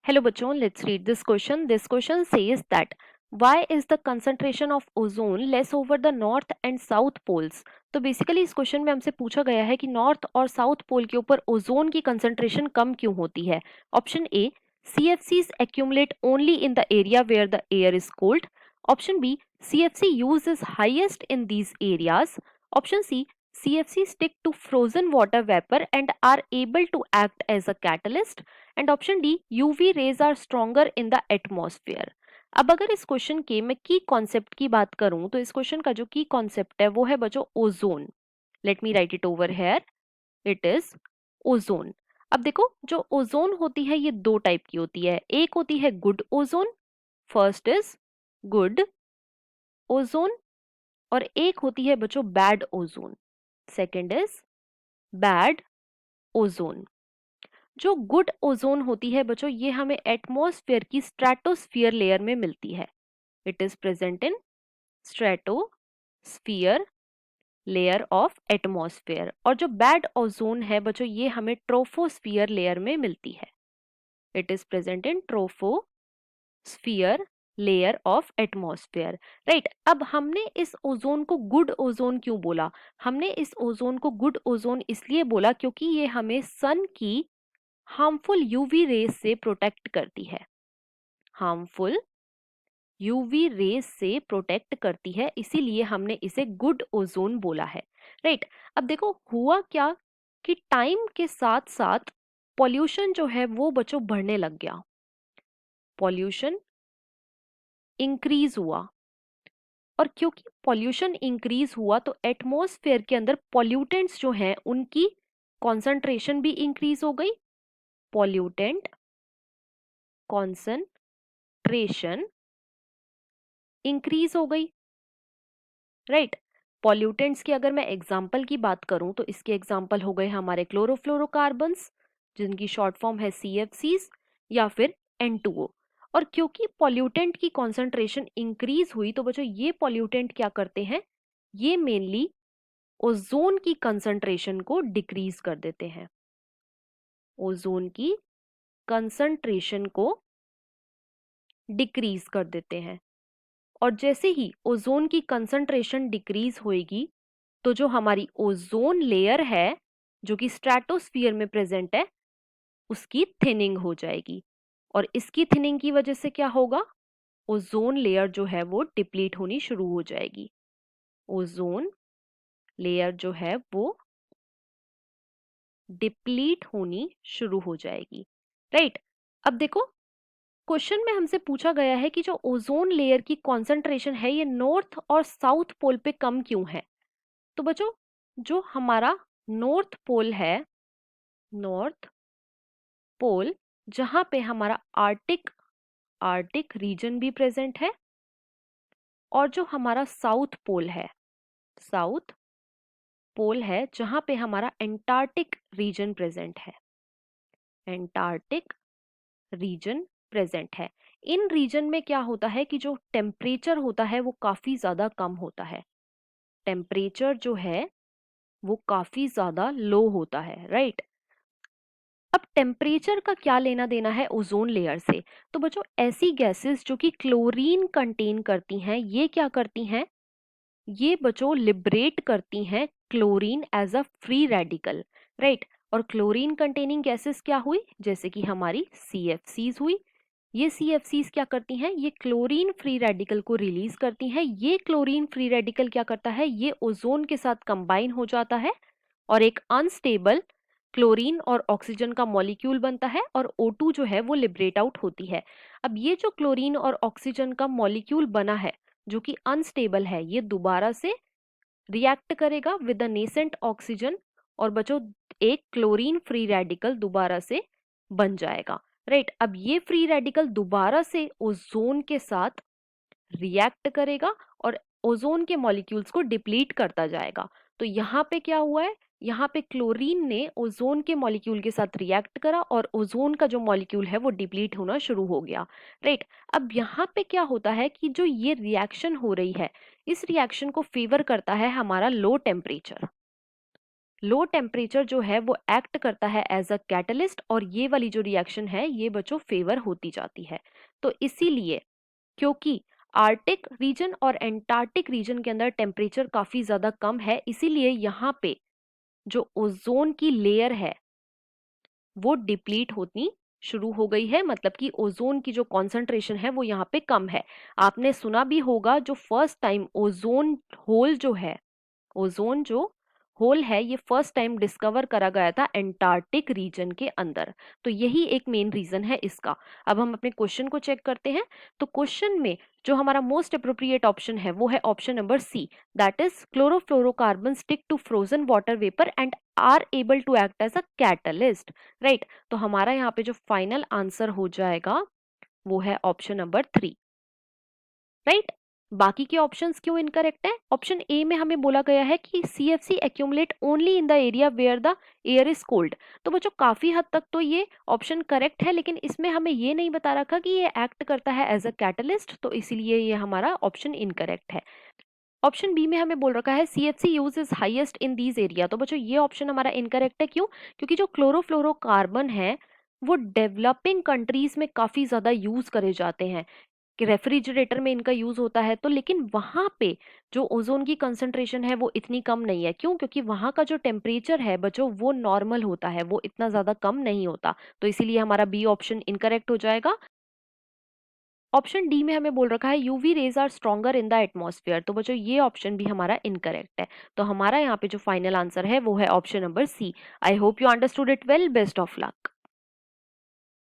Hello बच्चों, let's read this question. This question says that why is the concentration of ozone less over the north and south poles? तो basically इस question में हमसे पूछा गया है कि नॉर्थ और साउथ पोल के ऊपर ओजोन की कंसंट्रेशन कम क्यों होती है. Option A, CFCs accumulate only in the area where the air is cold. Option B, CFC use is highest in these areas. Option C, CFC stick to frozen water vapor and are able to act as a catalyst. And option D, UV rays are stronger in the atmosphere. अब अगर इस question के मैं की concept की बात करूं तो इस क्वेश्चन का जो की कॉन्सेप्ट है वो है बच्चों ozone. Let me right it over here. It is ozone. अब देखो, जो ओजोन होती है ये दो टाइप की होती है. एक होती है good ozone, first is good ozone, और एक होती है बच्चों bad ozone, second is bad ozone. जो गुड ओजोन होती है बच्चों ये हमें एटमॉस्फेयर की स्ट्रेटोस्फियर लेयर में मिलती है. It is present in stratosphere layer of atmosphere. और जो बैड ओजोन है बच्चों ये हमें ट्रोफोस्फियर लेयर में मिलती है. It is present in troposphere layer of atmosphere. Right. अब हमने इस ओजोन को गुड ओजोन क्यों बोला? हमने इस ओजोन को गुड ओजोन इसलिए बोला क्योंकि ये हमें सन की हार्मफुल यूवी रेज से प्रोटेक्ट करती है. हार्मफुल यूवी रेज से प्रोटेक्ट करती है, इसीलिए हमने इसे गुड ओजोन बोला है. राइट. अब देखो हुआ क्या कि टाइम के साथ साथ पॉल्यूशन जो है वो बच्चों बढ़ने लग गया. पॉल्यूशन इंक्रीज हुआ, और क्योंकि पॉल्यूशन इंक्रीज हुआ तो एटमॉस्फेयर के अंदर पॉल्यूटेंट्स जो हैं उनकी कॉन्सेंट्रेशन भी इंक्रीज हो गई. पॉल्यूटेंट कॉन्सेंट्रेशन इंक्रीज हो गई. राइट. पॉल्यूटेंट्स की अगर मैं एग्जांपल की बात करूं तो इसके एग्जांपल हो गए हमारे क्लोरोफ्लोरोकार्बन्स, जिनकी शॉर्ट फॉर्म है CFCs, या फिर N2O. और क्योंकि पॉल्यूटेंट की कॉन्सेंट्रेशन इंक्रीज हुई तो बच्चों ये पॉल्यूटेंट क्या करते हैं, ये मेनली ओजोन की कंसंट्रेशन को डिक्रीज कर देते हैं. ओजोन की कंसंट्रेशन को डिक्रीज कर देते हैं. और जैसे ही ओजोन की कंसंट्रेशन डिक्रीज होएगी तो जो हमारी ओजोन लेयर है जो कि स्ट्रेटोस्फियर में प्रेजेंट है उसकी थिनिंग हो जाएगी. और इसकी थिनिंग की वजह से क्या होगा, ओजोन लेयर जो है वो डिप्लीट होनी शुरू हो जाएगी. ओजोन लेयर जो है वो डिप्लीट होनी शुरू हो जाएगी. राइट. अब देखो क्वेश्चन में हमसे पूछा गया है कि जो ओजोन लेयर की कॉन्सेंट्रेशन है ये नॉर्थ और साउथ पोल पे कम क्यों है. तो बच्चों जो हमारा नॉर्थ पोल है, नॉर्थ पोल जहां पे हमारा आर्टिक आर्टिक रीजन भी प्रेजेंट है, और जो हमारा साउथ पोल है, साउथ पोल है जहां पे हमारा एंटार्क्टिक रीजन प्रेजेंट है. एंटार्क्टिक रीजन प्रेजेंट है. इन रीजन में क्या होता है कि जो टेम्परेचर होता है वो काफी ज्यादा कम होता है. टेम्परेचर जो है वो काफी ज्यादा लो होता है. राइट. अब टेम्परेचर का क्या लेना देना है ओजोन लेयर से. तो बच्चों ऐसी गैसेस जो कि क्लोरीन कंटेन करती हैं ये क्या करती हैं, ये बच्चों लिबरेट करती हैं chlorine as a free radical. Right. और क्लोरीन कंटेनिंग गैसेस क्या हुई, जैसे कि हमारी CFCs हुई. ये CFCs क्या करती हैं, ये क्लोरीन फ्री रेडिकल को रिलीज करती हैं. ये क्लोरीन फ्री रेडिकल क्या करता है, ये ओजोन के साथ कंबाइन हो जाता है और एक अनस्टेबल क्लोरीन और ऑक्सीजन का मॉलिक्यूल बनता है, और O2 जो है वो लिबरेट आउट होती है. अब ये जो क्लोरीन और ऑक्सीजन का मॉलिक्यूल बना है जो कि अनस्टेबल है, ये दोबारा से रिएक्ट करेगा विद द नेसेंट ऑक्सीजन, और बच्चों एक क्लोरीन फ्री रेडिकल दोबारा से बन जाएगा. राइट. अब ये फ्री रेडिकल दोबारा से ओजोन के साथ रिएक्ट करेगा और ओजोन के मॉलिक्यूल्स को डिप्लीट करता जाएगा. तो यहाँ पे क्या हुआ है, यहाँ पे क्लोरीन ने ओजोन के मॉलिक्यूल के साथ रिएक्ट करा और ओजोन का जो मॉलिक्यूल है वो डिप्लीट होना शुरू हो गया. राइट. अब यहाँ पे क्या होता है कि जो ये रिएक्शन हो रही है इस रिएक्शन को फेवर करता है हमारा लो टेम्परेचर. लो टेम्परेचर जो है वो एक्ट करता है एज अ कैटलिस्ट, और ये वाली जो रिएक्शन है ये बच्चों फेवर होती जाती है। तो इसीलिए, क्योंकि आर्टिक रीजन और एंटार्क्टिक रीजन के अंदर टेम्परेचर काफी ज्यादा कम है, इसीलिए यहाँ पे जो ओजोन की लेयर है वो डिप्लीट होनी शुरू हो गई है, मतलब कि ओजोन की जो कॉन्सेंट्रेशन है वो यहाँ पे कम है। आपने सुना भी होगा, जो फर्स्ट टाइम ओजोन होल जो है, ओजोन जो होल है ये फर्स्ट टाइम डिस्कवर करा गया था एंटार्क्टिक रीजन के अंदर। तो यही एक मेन रीजन है इसका। अब हम अपने क्वेश्चन को चेक करते हैं। तो क्वेश्चन में जो हमारा मोस्ट अप्रोप्रिएट ऑप्शन है वो है option number C, that is chlorofluorocarbon stick to frozen water vapour and are able to act as a catalyst, right. तो हमारा यहाँ पे जो फाइनल आंसर हो जाएगा वो है ऑप्शन नंबर 3, राइट। बाकी के ऑप्शंस क्यों इनकरेक्ट है? ऑप्शन ए में हमें बोला गया है कि CFC accumulate only in the area where the air is cold. तो बच्चों काफी हद तक तो ये ऑप्शन करेक्ट है, लेकिन इसमें हमें ये नहीं बता रखा कि ये एक्ट करता है एज अ कैटलिस्ट, तो इसीलिए ये हमारा ऑप्शन इनकरेक्ट है। ऑप्शन बी में हमें बोल रखा है CFC use is highest in these area. तो बच्चों ये ऑप्शन हमारा इनकरेक्ट है। क्यों? क्योंकि जो क्लोरोफ्लोरोकार्बन है वो डेवलपिंग कंट्रीज में काफी ज्यादा यूज करे जाते हैं, कि रेफ्रिजरेटर में इनका यूज होता है। तो लेकिन वहां पे जो ओजोन की कंसंट्रेशन है वो इतनी कम नहीं है। क्यों? क्योंकि वहां का जो टेम्परेचर है बच्चों वो नॉर्मल होता है, वो इतना ज्यादा कम नहीं होता। तो इसीलिए हमारा बी ऑप्शन इनकरेक्ट हो जाएगा। ऑप्शन डी में हमें बोल रखा है UV rays are stronger in the atmosphere. तो बच्चों ये ऑप्शन भी हमारा इनकरेक्ट है। तो हमारा यहाँ पे जो फाइनल आंसर है वो है option number C. I hope you understood it well. Best of luck.